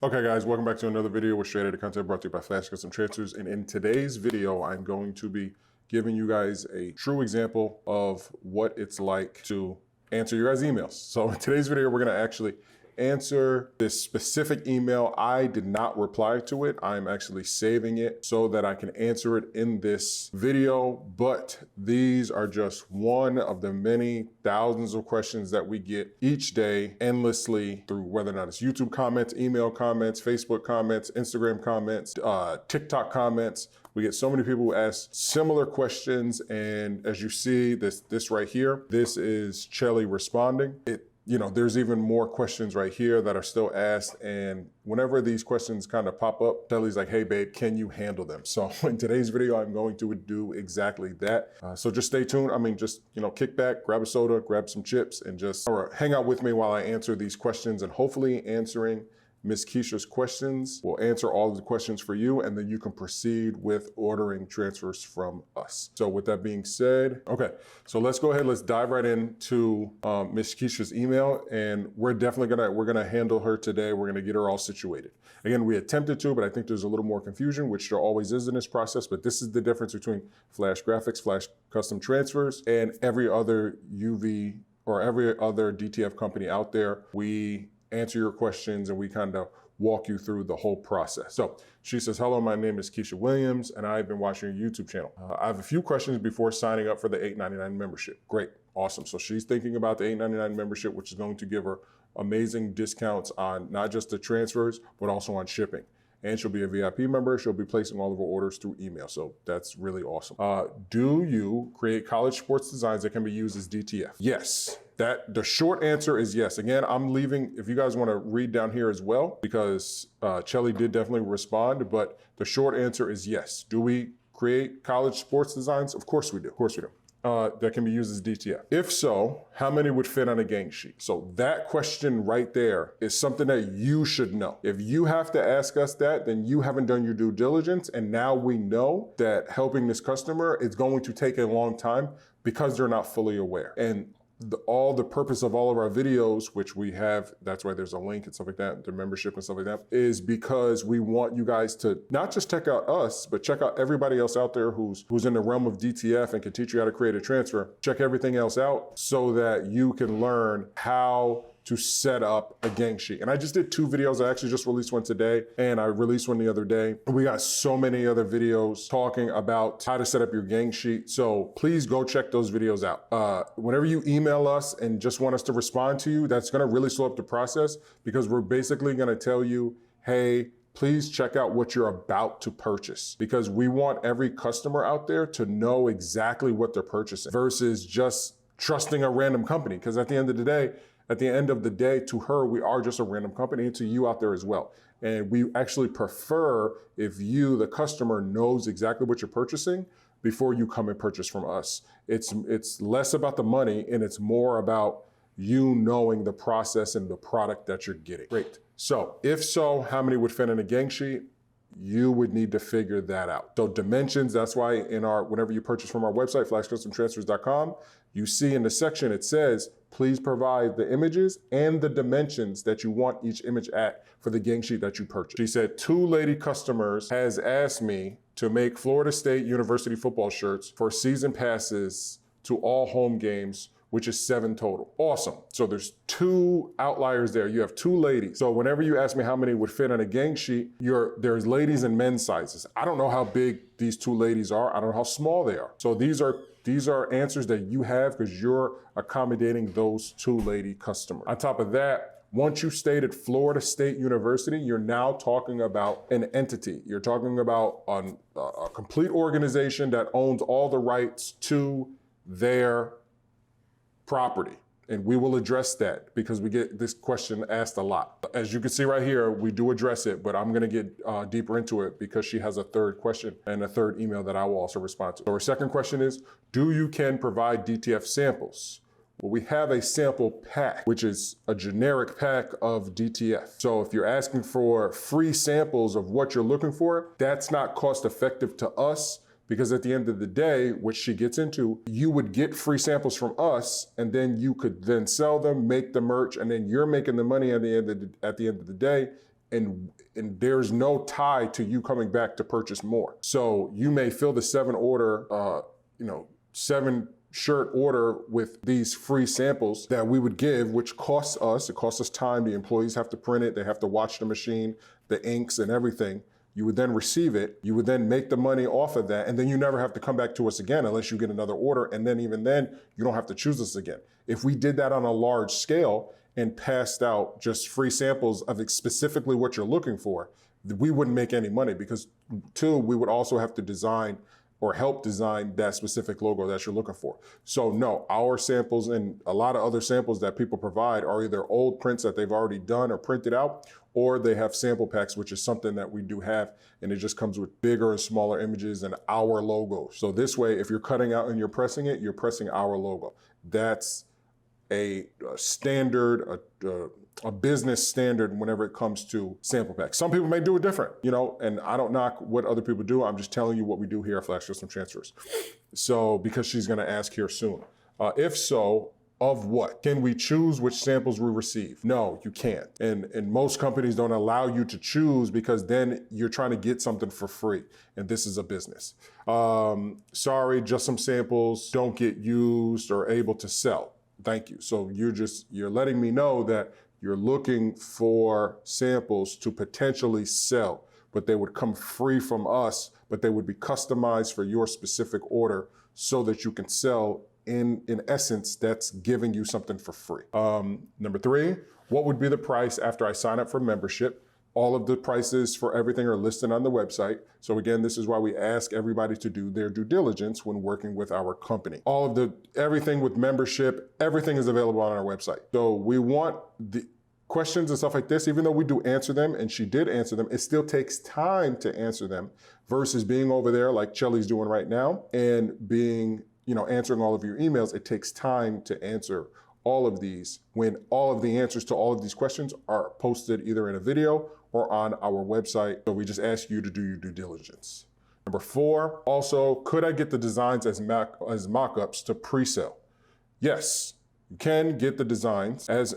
Okay guys, welcome back to another video with Straight Outta Content brought to you by Flash Custom Transfers. And in today's video, I'm going to be giving you guys a true example of what it's like to answer your guys' emails. So in today's video, we're gonna actually answer this specific email. I did not reply to it. I'm actually saving it so that I can answer it in this video, but these are just one of the many thousands of questions that we get each day endlessly through whether or not it's YouTube comments, email comments, Facebook comments, Instagram comments, TikTok comments. We get so many people who ask similar questions, and as you see, this right here, this is Chelly responding. There's even more questions right here that are still asked. And whenever these questions kind of pop up, Chelly's like, hey babe, can you handle them? So in today's video, I'm going to do exactly that. So just stay tuned. Kick back, grab a soda, grab some chips, and just hang out with me while I answer these questions. And hopefully answering Miss Keisha's questions will answer all of the questions for you, and then you can proceed with ordering transfers from us. So with that being said, okay, so let's go ahead, let's dive right into Miss Keisha's email, and we're gonna handle her today. We're gonna get her all situated. Again, we attempted to, but I think there's a little more confusion, which there always is in this process, but this is the difference between Flash Graphics, Flash Custom Transfers, and every other UV or every other DTF company out there. We answer your questions and we kind of walk you through the whole process. So she says, hello, my name is Keisha Williams and I've been watching your YouTube channel. I have a few questions before signing up for the $8.99 membership. Great, awesome. So she's thinking about the $8.99 membership, which is going to give her amazing discounts on not just the transfers, but also on shipping. And she'll be a VIP member. She'll be placing all of her orders through email. So that's really awesome. Do you create college sports designs that can be used as DTF? Yes. The short answer is yes. Again, I'm leaving, if you guys want to read down here as well, because Chelly did definitely respond, but the short answer is yes. Do we create college sports designs? Of course we do. Of course we do. That can be used as DTF. If so, how many would fit on a gang sheet? So that question right there is something that you should know. If you have to ask us that, then you haven't done your due diligence. And now we know that helping this customer is going to take a long time because they're not fully aware. And all the purpose of all of our videos, which we have, that's why there's a link and stuff like that, the membership and stuff like that, is because we want you guys to not just check out us, but check out everybody else out there who's in the realm of DTF and can teach you how to create a transfer. Check everything else out so that you can learn how to set up a gang sheet. And I just did 2 videos. I actually just released one today and I released one the other day. We got so many other videos talking about how to set up your gang sheet. So please go check those videos out. Whenever you email us and just want us to respond to you, that's gonna really slow up the process because we're basically gonna tell you, hey, please check out what you're about to purchase, because we want every customer out there to know exactly what they're purchasing versus just trusting a random company. Because at the end of the day, to her, we are just a random company, and to you out there as well. And we actually prefer if you, the customer, knows exactly what you're purchasing before you come and purchase from us. It's less about the money and it's more about you knowing the process and the product that you're getting. Great. So if so, how many would fit in a gang sheet? You would need to figure that out. So dimensions, that's why whenever you purchase from our website, flashcustomtransfers.com, you see in the section, it says, please provide the images and the dimensions that you want each image at for the gang sheet that you purchased. She said, 2 lady customers has asked me to make Florida State University football shirts for season passes to all home games, which is 7 total. Awesome. So there's 2 outliers there. You have 2 ladies. So whenever you ask me how many would fit on a gang sheet, there's ladies and men's sizes. I don't know how big these 2 ladies are. I don't know how small they are. So these are answers that you have because you're accommodating those 2 lady customers. On top of that, once you stated Florida State University, you're now talking about an entity. You're talking about a complete organization that owns all the rights to their property. And we will address that because we get this question asked a lot. As you can see right here, we do address it, but I'm gonna get deeper into it because she has a 3rd question and a 3rd email that I will also respond to. So her second question is, do you can provide DTF samples? Well, we have a sample pack, which is a generic pack of DTF. So if you're asking for free samples of what you're looking for, that's not cost effective to us. Because at the end of the day, which she gets into, you would get free samples from us and then you could then sell them, make the merch, and then you're making the money at the end of the day. and there's no tie to you coming back to purchase more. So you may fill the 7 shirt order with these free samples that we would give, which costs us, it costs us time. The employees have to print it. They have to watch the machine, the inks and everything. You would then receive it. You would then make the money off of that. And then you never have to come back to us again unless you get another order. And then even then, you don't have to choose us again. If we did that on a large scale and passed out just free samples of specifically what you're looking for, we wouldn't make any money because, two, we would also have to design or help design that specific logo that you're looking for. So no, our samples and a lot of other samples that people provide are either old prints that they've already done or printed out, or they have sample packs, which is something that we do have, and it just comes with bigger and smaller images and our logo. So this way, if you're cutting out and you're pressing it, you're pressing our logo. That's a standard, a business standard whenever it comes to sample packs. Some people may do it different, and I don't knock what other people do. I'm just telling you what we do here at Flash Custom Transfers. So, because she's gonna ask here soon. If so, of what? Can we choose which samples we receive? No, you can't. And most companies don't allow you to choose because then you're trying to get something for free. And this is a business. Sorry, just some samples don't get used or able to sell. Thank you. So you're letting me know that you're looking for samples to potentially sell, but they would come free from us, but they would be customized for your specific order so that you can sell. In essence, that's giving you something for free. Number 3, what would be the price after I sign up for membership? All of the prices for everything are listed on the website. So again, this is why we ask everybody to do their due diligence when working with our company. Everything with membership, everything is available on our website. So we want the questions and stuff like this, even though we do answer them, and she did answer them, it still takes time to answer them versus being over there like Chelly's doing right now and being, answering all of your emails. It takes time to answer all of these when all of the answers to all of these questions are posted either in a video or on our website. So we just ask you to do your due diligence. Number 4, also, could I get the designs as mock-ups to pre-sale? Yes, you can get the designs as,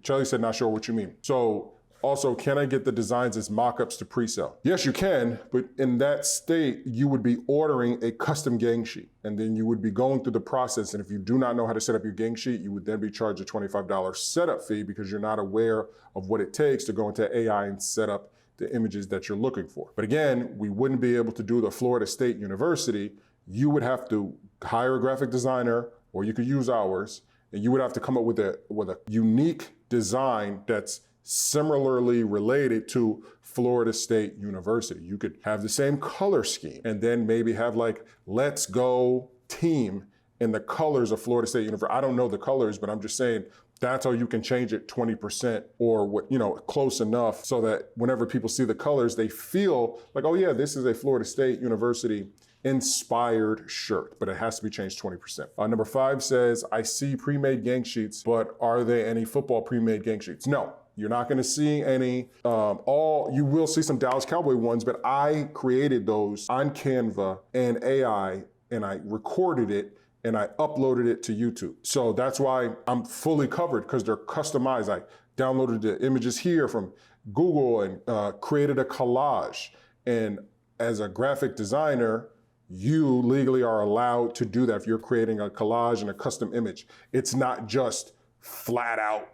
Chelly said, not sure what you mean. So also, can I get the designs as mock-ups to pre-sale? Yes, you can, but in that state, you would be ordering a custom gang sheet, and then you would be going through the process. And if you do not know how to set up your gang sheet, you would then be charged a $25 setup fee because you're not aware of what it takes to go into AI and set up the images that you're looking for. But again, we wouldn't be able to do the Florida State University. You would have to hire a graphic designer, or you could use ours, and you would have to come up with a unique design that's similarly related to Florida State University. You could have the same color scheme and then maybe have like, let's go team in the colors of Florida State University. I don't know the colors, but I'm just saying that's how you can change it 20% or what, close enough so that whenever people see the colors, they feel like, oh yeah, this is a Florida State University inspired shirt, but it has to be changed 20%. Number 5 says, I see pre-made gang sheets, but are there any football pre-made gang sheets? No. You're not going to see any, you will see some Dallas Cowboy ones, but I created those on Canva and AI, and I recorded it and I uploaded it to YouTube. So that's why I'm fully covered because they're customized. I downloaded the images here from Google and created a collage. And as a graphic designer, you legally are allowed to do that if you're creating a collage and a custom image. It's not just flat out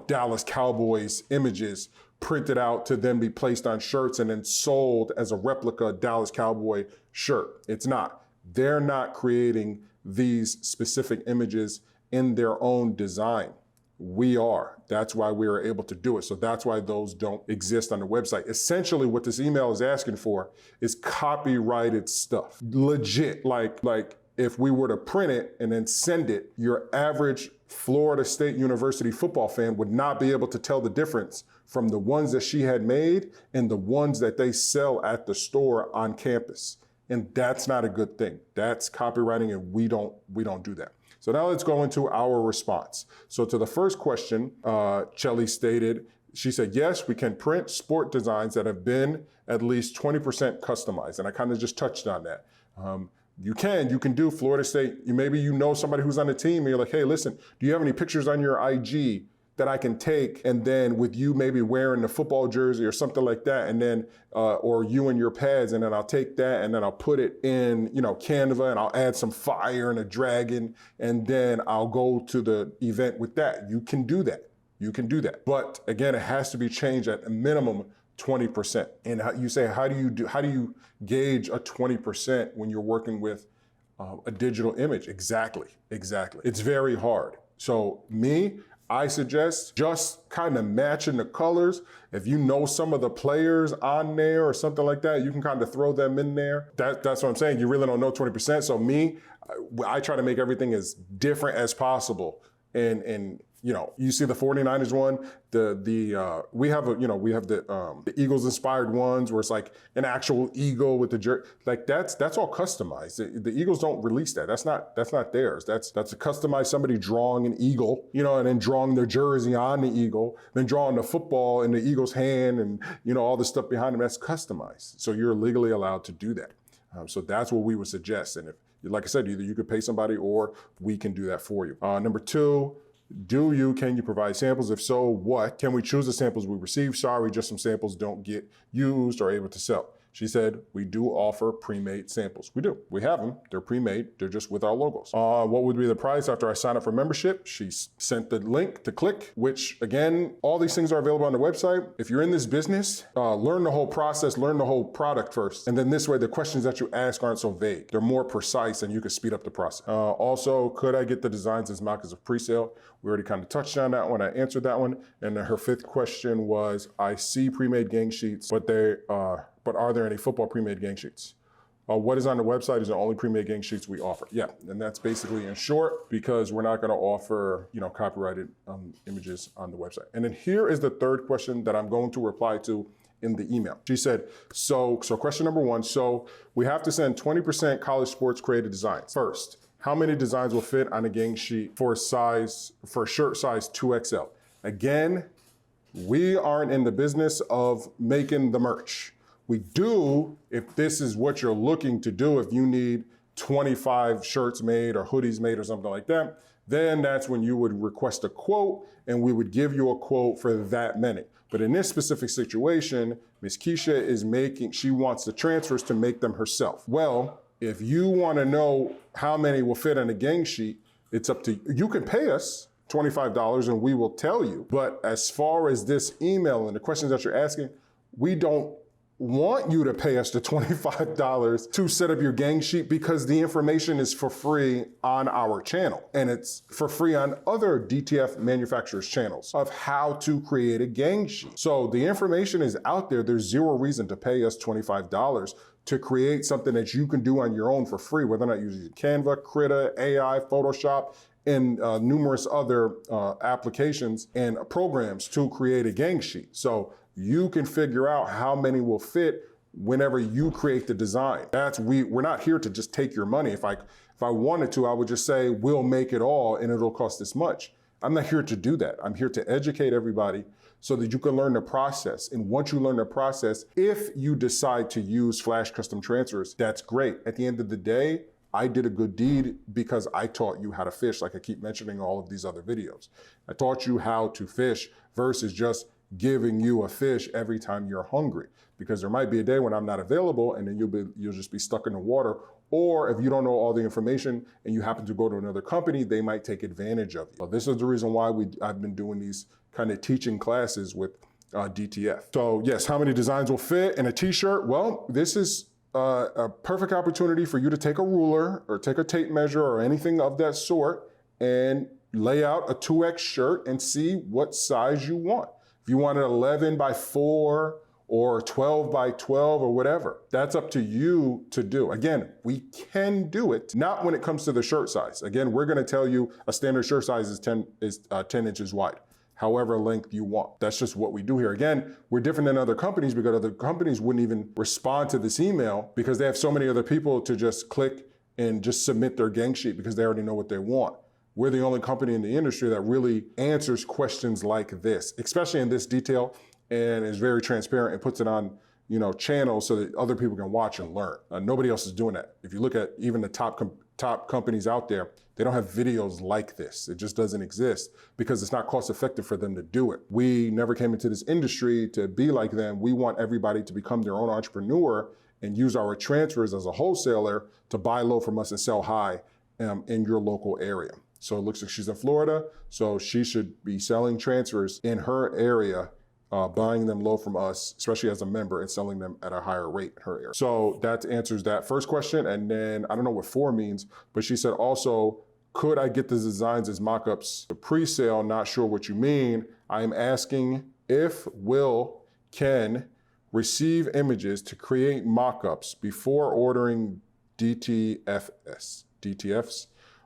Dallas Cowboys images printed out to then be placed on shirts and then sold as a replica Dallas Cowboy shirt. It's not. They're not creating these specific images in their own design. We are. That's why we are able to do it. So that's why those don't exist on the website. Essentially, what this email is asking for is copyrighted stuff. Legit, like if we were to print it and then send it, your average Florida State University football fan would not be able to tell the difference from the ones that she had made and the ones that they sell at the store on campus. And that's not a good thing. That's copywriting, and we don't do that. So now let's go into our response. So to the first question, Chelly stated, she said, yes, we can print sport designs that have been at least 20% customized. And I kind of just touched on that. You can do Florida State. Maybe somebody who's on the team and you're like, hey, listen, do you have any pictures on your IG that I can take, and then with you maybe wearing the football jersey or something like that, and then, or you and your pads, and then I'll take that and then I'll put it in, Canva, and I'll add some fire and a dragon, and then I'll go to the event with that. You can do that. You can do that. But again, it has to be changed at a minimum 20%. And you say, how do you gauge a 20% when you're working with a digital image? Exactly. It's very hard. So I suggest just kind of matching the colors. If you know some of the players on there or something like that, you can kind of throw them in there. That's what I'm saying. You really don't know 20%. So I try to make everything as different as possible. And you see the 49ers one, we have the Eagles inspired ones where it's like an actual eagle with the jersey. Like that's all customized. The Eagles don't release that. That's not theirs. That's a customized, somebody drawing an eagle, and then drawing their jersey on the eagle, then drawing the football in the Eagle's hand, and all the stuff behind them. That's customized. So you're legally allowed to do that. So that's what we would suggest. And if, like I said, either you could pay somebody or we can do that for you. Number 2, can you provide samples? If so, what? Can we choose the samples we receive? Sorry, just some samples don't get used or able to sell. She said, we do offer pre-made samples. We do. We have them. They're pre-made. They're just with our logos. What would be the price after I sign up for membership? She sent the link to click, which again, all these things are available on the website. If you're in this business, learn the whole process, learn the whole product first. And then this way, the questions that you ask aren't so vague. They're more precise and you can speed up the process. Also, could I get the designs as mock as a pre-sale? We already kind of touched on that one. I answered that one. And then her 5th question was, I see pre-made gang sheets, but are there any football pre-made gang sheets? What is on the website is the only pre-made gang sheets we offer. Yeah, and that's basically in short, because we're not gonna offer copyrighted images on the website. And then here is the 3rd question that I'm going to reply to in the email. She said, so question number 1, so we have to send 20% college sports created designs. First, how many designs will fit on a gang sheet for shirt size 2XL? Again, we aren't in the business of making the merch. We do, if this is what you're looking to do, if you need 25 shirts made or hoodies made or something like that, then that's when you would request a quote and we would give you a quote for that many. But in this specific situation, Ms. Keisha she wants the transfers to make them herself. Well, if you want to know how many will fit on a gang sheet, it's up to you. You can pay us $25 and we will tell you. But as far as this email and the questions that you're asking, we don't want you to pay us the $25 to set up your gang sheet, because the information is for free on our channel. And it's for free on other DTF manufacturers' channels of how to create a gang sheet. So the information is out there. There's zero reason to pay us $25 to create something that you can do on your own for free, whether or not you're using Canva, Krita, AI, Photoshop, and numerous other applications and programs to create a gang sheet. So you can figure out how many will fit whenever you create the design. We're not here to just take your money. If I wanted to, I would just say, we'll make it all and it'll cost this much. I'm not here to do that. I'm here to educate everybody so that you can learn the process. And once you learn the process, if you decide to use Flash Custom Transfers, that's great. At the end of the day, I did a good deed because I taught you how to fish, like I keep mentioning all of these other videos. I taught you how to fish versus just giving you a fish every time you're hungry, because there might be a day when I'm not available and then you'll just be stuck in the water. Or if you don't know all the information and you happen to go to another company, they might take advantage of you. So this is the reason why I've been doing these kind of teaching classes with DTF. So yes, how many designs will fit in a t-shirt? Well, this is a perfect opportunity for you to take a ruler or take a tape measure or anything of that sort and lay out a 2X shirt and see what size you want. If you want it 11 by 4 or 12 by 12 or whatever, that's up to you to do. Again, we can do it, not when it comes to the shirt size. Again, we're gonna tell you a standard shirt size is 10 inches wide, however length you want. That's just what we do here. Again, we're different than other companies because other companies wouldn't even respond to this email because they have so many other people to just click and just submit their gang sheet because they already know what they want. We're the only company in the industry that really answers questions like this, especially in this detail, and is very transparent and puts it on, channels so that other people can watch and learn. Nobody else is doing that. If you look at even the top top companies out there, they don't have videos like this. It just doesn't exist because it's not cost effective for them to do it. We never came into this industry to be like them. We want everybody to become their own entrepreneur and use our transfers as a wholesaler to buy low from us and sell high in your local area. So it looks like she's in Florida, so she should be selling transfers in her area, buying them low from us, especially as a member, and selling them at a higher rate in her area. So that answers that first question. And then I don't know what for means, but she said also, could I get the designs as mockups for pre-sale? Not sure what you mean. I am asking if Will can receive images to create mockups before ordering DTFs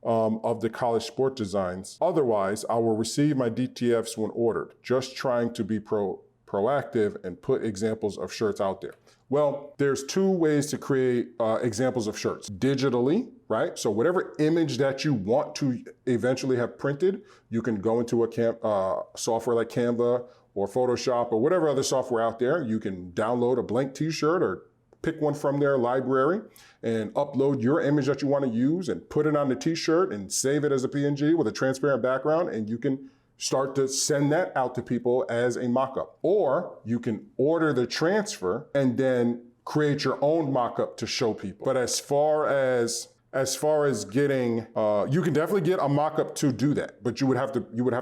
of the college sport designs. Otherwise, I will receive my DTFs when ordered. Just trying to be proactive and put examples of shirts out there. Well, there's two ways to create examples of shirts. Digitally, right? So whatever image that you want to eventually have printed, you can go into a software like Canva or Photoshop or whatever other software out there. You can download a blank t-shirt or pick one from their library and upload your image that you want to use and put it on the t-shirt and save it as a PNG with a transparent background, and you can start to send that out to people as a mock-up. Or you can order the transfer and then create your own mock-up to show people. But as far as getting, you can definitely get a mock-up to do that, but you would have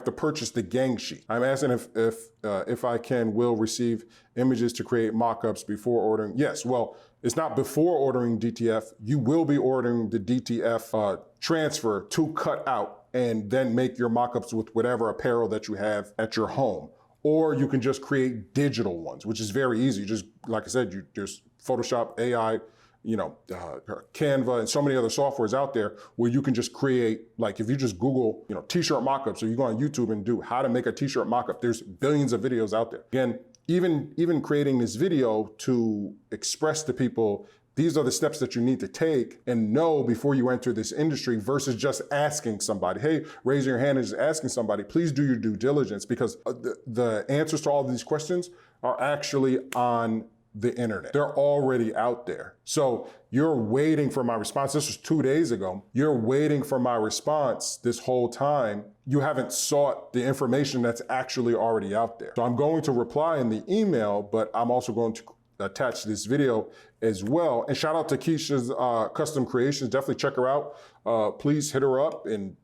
to purchase the gang sheet. I'm asking if I will receive images to create mock-ups before ordering. Yes, well, it's not before ordering DTF. You will be ordering the DTF transfer to cut out and then make your mock-ups with whatever apparel that you have at your home. Or you can just create digital ones, which is very easy. You just, like I said, there's Photoshop, AI, Canva, and so many other softwares out there where you can just create, like if you just Google, t-shirt mockups, or you go on YouTube and do how to make a t-shirt mockup, there's billions of videos out there. Again, even creating this video to express to people, these are the steps that you need to take and know before you enter this industry versus just asking somebody, hey, raise your hand and just asking somebody. Please do your due diligence, because the answers to all of these questions are actually on the internet. They're already out there. So you're waiting for my response. This was 2 days ago. You're waiting for my response this whole time. You haven't sought the information that's actually already out there. So I'm going to reply in the email, but I'm also going to attach this video as well. And shout out to Keisha's Custom Creations. Definitely check her out. Please hit her up, and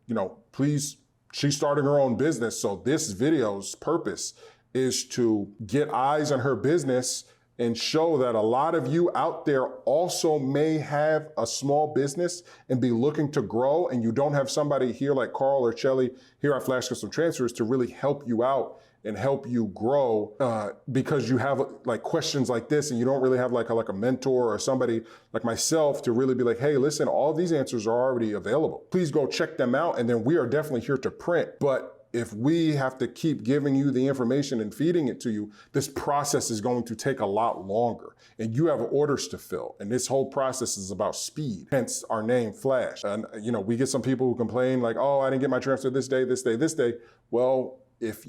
please, she's starting her own business. So this video's purpose is to get eyes on her business and show that a lot of you out there also may have a small business and be looking to grow, and you don't have somebody here like Carl or Chelly here at Flash Custom Transfers to really help you out and help you grow, because you have like questions like this, and you don't really have like a mentor or somebody like myself to really be like, hey, listen, all these answers are already available. Please go check them out, and then we are definitely here to print. But if we have to keep giving you the information and feeding it to you, this process is going to take a lot longer, and you have orders to fill. And this whole process is about speed, hence our name, Flash. And we get some people who complain like, oh, I didn't get my transfer this day, this day, this day. Well, if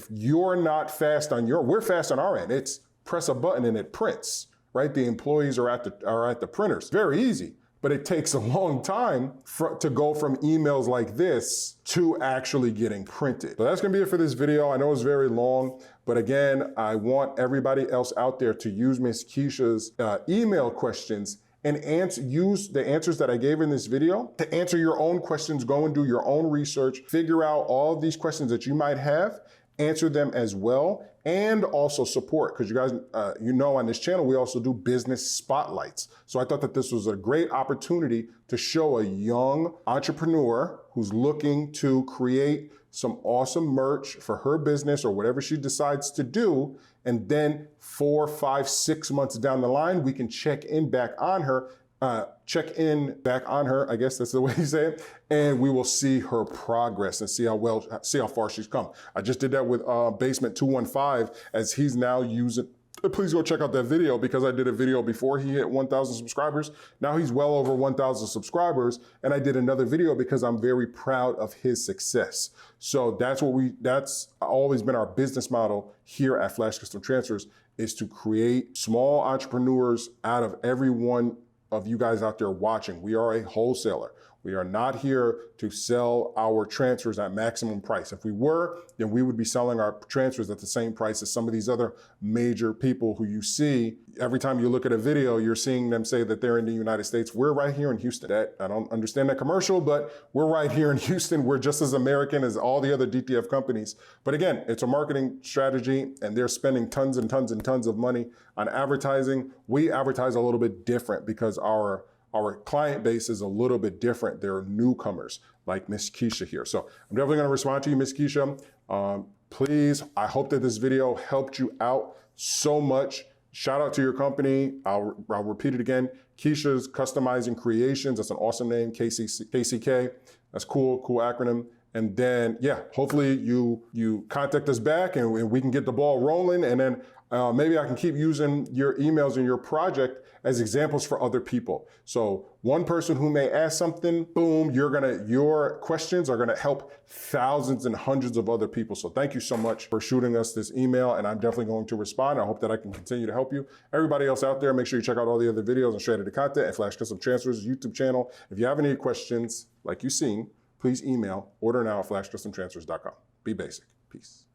you're not fast on we're fast on our end. It's press a button and it prints, right? The employees are at the printers. Very easy. But it takes a long time to go from emails like this to actually getting printed. So that's gonna be it for this video. I know it's very long, but again, I want everybody else out there to use Miss Keisha's email questions and use the answers that I gave in this video to answer your own questions. Go and do your own research, figure out all of these questions that you might have, answer them as well, and also support, because you guys, on this channel, we also do business spotlights. So I thought that this was a great opportunity to show a young entrepreneur who's looking to create some awesome merch for her business or whatever she decides to do. And then 4, 5, 6 months down the line, we can check in back on her, I guess that's the way you say it, and we will see her progress and see how far she's come. I just did that with Basement 215, as he's now using. Please go check out that video, because I did a video before he hit 1,000 subscribers. Now he's well over 1,000 subscribers, and I did another video because I'm very proud of his success. So that's always been our business model here at Flash Custom Transfers, is to create small entrepreneurs out of everyone of you guys out there watching. We are a wholesaler. We are not here to sell our transfers at maximum price. If we were, then we would be selling our transfers at the same price as some of these other major people who you see. Every time you look at a video, you're seeing them say that they're in the United States. We're right here in Houston. I don't understand that commercial, but we're right here in Houston. We're just as American as all the other DTF companies. But again, it's a marketing strategy, and they're spending tons and tons and tons of money on advertising. We advertise a little bit different because our client base is a little bit different. They're newcomers like Miss Keisha here. So I'm definitely gonna respond to you, Miss Keisha. Please, I hope that this video helped you out so much. Shout out to your company. I'll repeat it again. Keisha's Customizing Creations. That's an awesome name, KCK. That's cool acronym. And then, yeah, hopefully you contact us back and we can get the ball rolling. And then maybe I can keep using your emails and your project as examples for other people. So one person who may ask something, boom, your questions are gonna help thousands and hundreds of other people. So thank you so much for shooting us this email, and I'm definitely going to respond. I hope that I can continue to help you. Everybody else out there, make sure you check out all the other videos and share the content at Flash Custom Transfers YouTube channel. If you have any questions like you've seen, please email ordernow@flashcustomtransfers.com. Be basic. Peace.